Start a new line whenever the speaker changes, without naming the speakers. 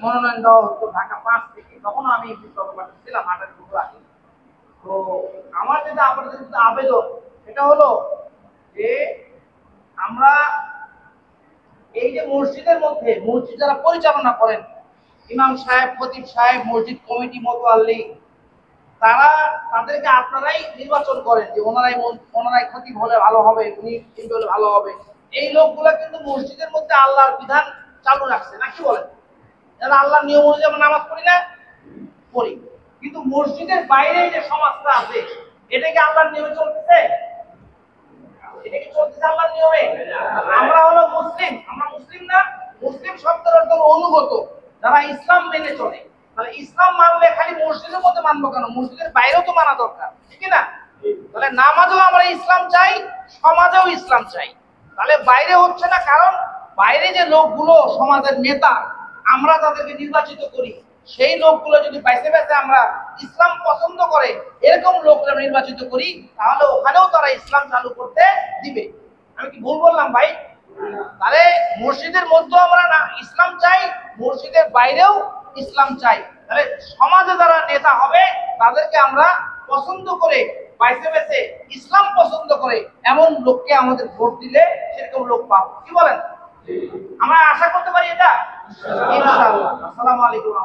মনোনয়ন দেওয়া হতো ঢাকা 5 থেকে, তখন আমি বিপ্লবী ছিলাম 28 বছর আগে। তো আমার যেটা আপনাদের কাছে আবেদন সেটা হলো যে আমরা এই যে মসজিদের মধ্যে মসজিদ যারা পরিচালনা করেন, ইমাম সাহেব, খতিব সাহেব, মসজিদ কমিটি, মোতাল্লি, তারা তাদেরকে আপনারাই নির্বাচন করেন যে ওনারাই খতিব হলে ভালো হবে, উনি কিন্তু হলে ভালো হবে। এই লোকগুলা কিন্তু মসজিদের মধ্যে আল্লাহর বিধান চালু রাখছে, নাকি বলেন? যারা আল্লাহর নিয়ম অনুযায়ী আমরা নামাজ পড়ি না, পড়ি, কিন্তু মসজিদের বাইরে যে সমাজটা আছে এটা কি আল্লাহর নিয়মে চলতেছে? এটা কি চলতেছে আল্লাহর নিয়মে? আমরা হলো মুসলিম, আমরা মুসলিম না? মুসলিম শব্দের অর্থ অনুগত, যারা ইসলাম মেনে চলে। তাহলে ইসলাম মানলে খালি মসজিদের মধ্যে মানবো কেন? মসজিদের বাইরেও তো মানা দরকার, ঠিক না? তাহলে নামাজেও আমরা ইসলাম চাই, সমাজেও ইসলাম চাই। তাহলে বাইরে হচ্ছে না, কারণ বাইরে যে লোকগুলো সমাজের নেতা, আমরা তাদেরকে নির্বাচিত করি, সেই লোকগুলো যদি বাইসে বাইসে আমরা ইসলাম পছন্দ করে এরকম লোকরা নির্বাচিত করি, তাহলে ওখানেও তারা ইসলাম চালু করতে দিবে। আমি কি ভুল বললাম ভাই? তাহলে মসজিদের মধ্যে আমরা না ইসলাম চাই, মসজিদের বাইরেও ইসলাম চাই। তাহলে সমাজে যারা নেতা হবে তাদেরকে আমরা পছন্দ করে বাইসে বাইসে ইসলাম পছন্দ করে এমন লোককে আমাদের ভোট দিলে সেরকম লোক পাবো, কি বলেন? আমরা আশা করতে পারি এটা ইনশাআল্লাহ। আসসালামু আলাইকুম।